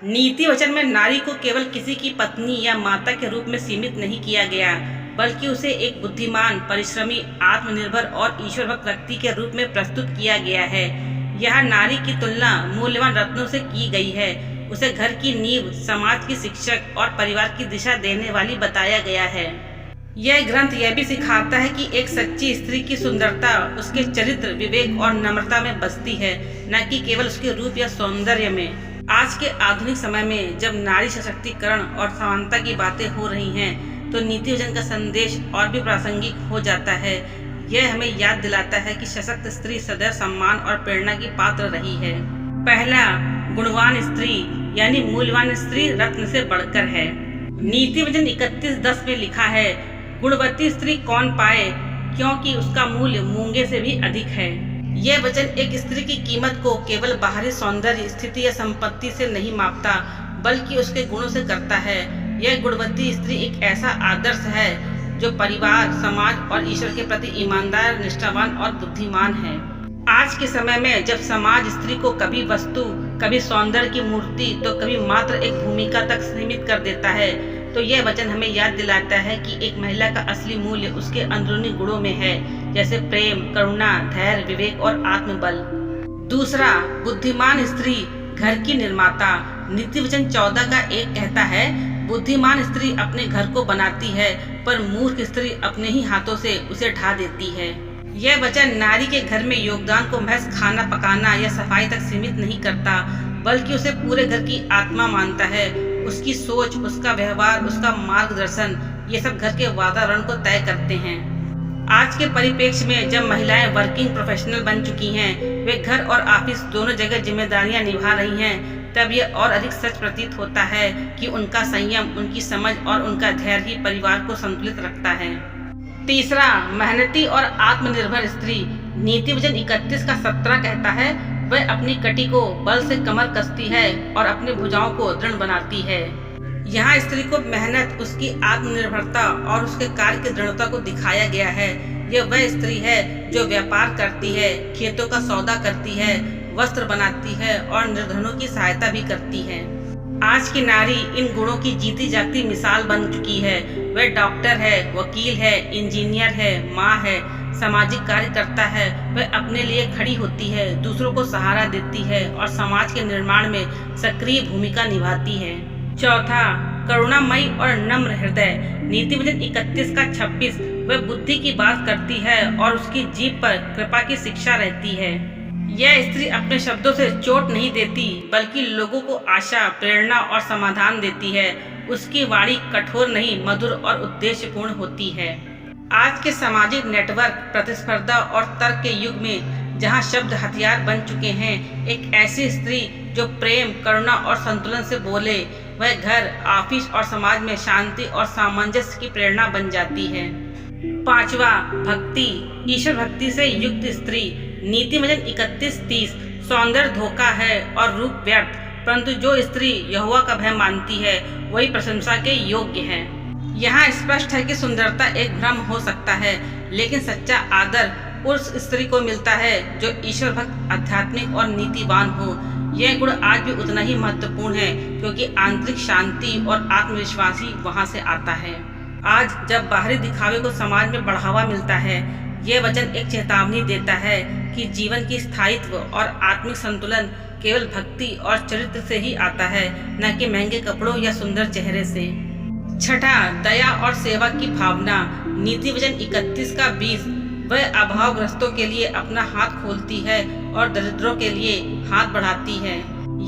नीति वचन में नारी को केवल किसी की पत्नी या माता के रूप में सीमित नहीं किया गया, बल्कि उसे एक बुद्धिमान, परिश्रमी, आत्मनिर्भर और ईश्वर भक्त व्यक्ति के रूप में प्रस्तुत किया गया है। यह नारी की तुलना मूल्यवान रत्नों से की गई है। उसे घर की नींव, समाज की शिक्षक और परिवार की दिशा देने वाली बताया गया है। यह ग्रंथ यह भी सिखाता है कि एक सच्ची स्त्री की सुंदरता उसके चरित्र, विवेक और नम्रता में बसती है, न कि केवल उसके रूप या सौंदर्य में। आज के आधुनिक समय में जब नारी सशक्तिकरण और समानता की बातें हो रही हैं, तो नीति वचन का संदेश और भी प्रासंगिक हो जाता है। यह हमें याद दिलाता है कि सशक्त स्त्री सदैव सम्मान और प्रेरणा की पात्र रही है। पहला, गुणवान स्त्री यानी मूल्यवान स्त्री रत्न से बढ़कर है। नीति वचन 31:10 में लिखा है, गुणवती स्त्री कौन पाए, क्योंकि उसका मूल्य मूंगे से भी अधिक है। यह वचन एक स्त्री की कीमत को केवल बाहरी सौंदर्य, स्थिति या संपत्ति से नहीं मापता, बल्कि उसके गुणों से करता है। यह गुणवती स्त्री एक ऐसा आदर्श है जो परिवार, समाज और ईश्वर के प्रति ईमानदार, निष्ठावान और बुद्धिमान है। आज के समय में जब समाज स्त्री को कभी वस्तु, कभी सौंदर्य की मूर्ति, तो कभी मात्र एक भूमिका तक सीमित कर देता है, तो यह वचन हमें याद दिलाता है कि एक महिला का असली मूल्य उसके अंदरूनी गुणों में है, जैसे प्रेम, करुणा, धैर्य, विवेक और आत्मबल। दूसरा, बुद्धिमान स्त्री घर की निर्माता। नीति वचन 14:1 कहता है, बुद्धिमान स्त्री अपने घर को बनाती है, पर मूर्ख स्त्री अपने ही हाथों से उसे ढा देती है। यह वचन नारी के घर में योगदान को महज खाना पकाना या सफाई तक सीमित नहीं करता, बल्कि उसे पूरे घर की आत्मा मानता है। उसकी सोच, उसका व्यवहार, उसका मार्गदर्शन, ये सब घर के वातावरण को तय करते हैं। आज के परिप्रेक्ष्य में जब महिलाएं वर्किंग प्रोफेशनल बन चुकी हैं, वे घर और ऑफिस दोनों जगह जिम्मेदारियां निभा रही हैं, तब यह और अधिक सच प्रतीत होता है कि उनका संयम, उनकी समझ और उनका धैर्य ही परिवार को संतुलित रखता है। तीसरा, मेहनती और आत्मनिर्भर स्त्री। नीति वचन 31:17 कहता है, वह अपनी कटी को बल से कमर कसती है और अपनी भुजाओं को दृढ़ बनाती है। यहाँ स्त्री को मेहनत, उसकी आत्मनिर्भरता और उसके कार्य की दृढ़ता को दिखाया गया है। यह वह स्त्री है जो व्यापार करती है, खेतों का सौदा करती है, वस्त्र बनाती है और निर्धनों की सहायता भी करती है। आज की नारी इन गुणों की जीती जागती मिसाल बन चुकी है। वह डॉक्टर है, वकील है, इंजीनियर है, माँ है, सामाजिक कार्य करता है। वह अपने लिए खड़ी होती है, दूसरों को सहारा देती है और समाज के निर्माण में सक्रिय भूमिका निभाती है। चौथा, करुणामयी और नम्र हृदय। नीति वचन 31:26 वह बुद्धि की बात करती है और उसकी जीभ पर कृपा की शिक्षा रहती है। यह स्त्री अपने शब्दों से चोट नहीं देती, बल्कि लोगों को आशा, प्रेरणा और समाधान देती है। उसकी वाणी कठोर नहीं, मधुर और उद्देश्यपूर्ण होती है। आज के सामाजिक नेटवर्क, प्रतिस्पर्धा और तर्क के युग में जहां शब्द हथियार बन चुके हैं, एक ऐसी स्त्री जो प्रेम, करुणा और संतुलन से बोले, वह घर, ऑफिस और समाज में शांति और सामंजस्य की प्रेरणा बन जाती है। पांचवा, भक्ति, ईश्वर भक्ति से युक्त स्त्री। नीति वचन 31:30 सौंदर्य धोखा है और रूप व्यर्थ, परंतु जो स्त्री यहोवा का भय मानती है वही प्रशंसा के योग्य है। यहाँ स्पष्ट है कि सुंदरता एक भ्रम हो सकता है, लेकिन सच्चा आदर उस स्त्री को मिलता है जो ईश्वर भक्त, आध्यात्मिक और नीतिवान हो। यह गुण आज भी उतना ही महत्वपूर्ण है, क्योंकि आंतरिक शांति और आत्मविश्वास ही वहाँ से आता है। आज जब बाहरी दिखावे को समाज में बढ़ावा मिलता है, यह वचन एक चेतावनी देता है कि जीवन की स्थायित्व और आत्मिक संतुलन केवल भक्ति और चरित्र से ही आता है, न कि महंगे कपड़ों या सुंदर चेहरे से। छठा, दया और सेवा की भावना। नीति वचन 31:20 वह अभावग्रस्तों के लिए अपना हाथ खोलती है और दरिद्रों के लिए हाथ बढ़ाती है।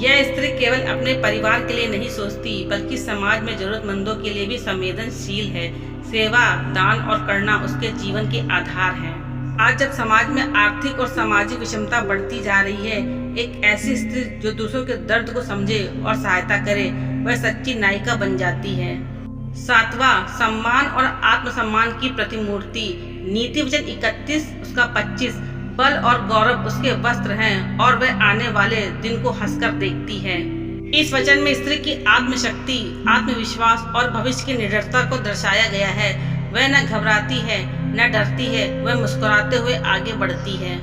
यह स्त्री केवल अपने परिवार के लिए नहीं सोचती, बल्कि समाज में जरूरतमंदों के लिए भी संवेदनशील है। सेवा, दान और करुणा उसके जीवन के आधार हैं। आज जब समाज में आर्थिक और सामाजिक विषमता बढ़ती जा रही है, एक ऐसी स्त्री जो दूसरों के दर्द को समझे और सहायता करे, वह सच्ची नायिका बन जाती है। सातवां, सम्मान और आत्मसम्मान की प्रतिमूर्ति। नीति वचन 31:25 बल और गौरव उसके वस्त्र हैं और वह आने वाले दिन को हंसकर देखती है। इस वचन में स्त्री की आत्मशक्ति, आत्मविश्वास और भविष्य की निडरता को दर्शाया गया है। वह न घबराती है, न डरती है, वह मुस्कुराते हुए आगे बढ़ती है।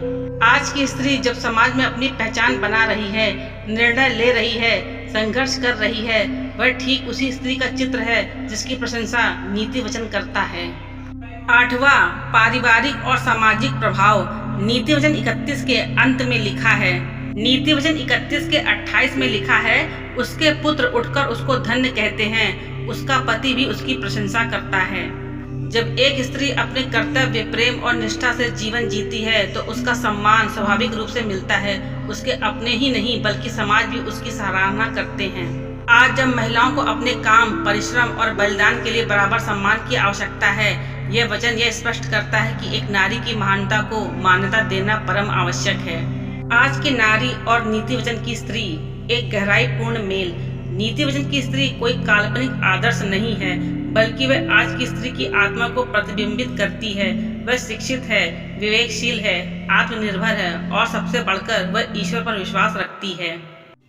आज की स्त्री जब समाज में अपनी पहचान बना रही है, निर्णय ले रही है, संघर्ष कर रही है, वह ठीक उसी स्त्री का चित्र है जिसकी प्रशंसा नीति वचन करता है। 8वां, पारिवारिक और सामाजिक प्रभाव। नीति वचन 31 के अंत में लिखा है, नीति वचन 31 के 28 में लिखा है, उसके पुत्र उठकर उसको धन्य कहते हैं, उसका पति भी उसकी प्रशंसा करता है। जब एक स्त्री अपने कर्तव्य, प्रेम और निष्ठा से जीवन जीती है तो उसका सम्मान स्वाभाविक रूप से मिलता है। उसके अपने ही नहीं बल्कि समाज भी उसकी सराहना करते हैं। आज जब महिलाओं को अपने काम, परिश्रम और बलिदान के लिए बराबर सम्मान की आवश्यकता है, यह वचन यह स्पष्ट करता है कि एक नारी की महानता को मान्यता देना परम आवश्यक है। आज की नारी और नीति वचन की स्त्री एक गहराई पूर्ण मेल। नीति वचन की स्त्री कोई काल्पनिक आदर्श नहीं है, बल्कि वह आज की स्त्री की आत्मा को प्रतिबिंबित करती है। वह शिक्षित है, विवेकशील है, आत्मनिर्भर है और सबसे बढ़कर वह ईश्वर पर विश्वास रखती है।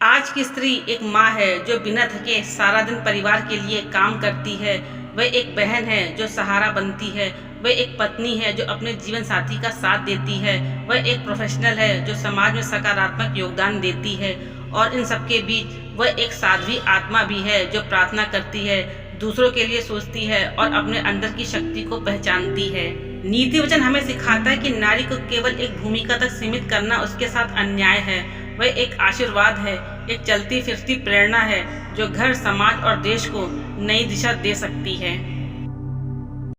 आज की स्त्री एक माँ है जो बिना थके सारा दिन परिवार के लिए काम करती है। वह एक बहन है जो सहारा बनती है। वह एक पत्नी है जो अपने जीवन साथी का साथ देती है। वह एक प्रोफेशनल है जो समाज में सकारात्मक योगदान देती है। और इन सबके बीच वह एक साध्वी आत्मा भी है जो प्रार्थना करती है, दूसरों के लिए सोचती है और अपने अंदर की शक्ति को पहचानती है। नीति वचन हमें सिखाता है कि नारी को केवल एक भूमिका तक सीमित करना उसके साथ अन्याय है। वह एक आशीर्वाद है, एक चलती फिरती प्रेरणा है जो घर, समाज और देश को नई दिशा दे सकती है।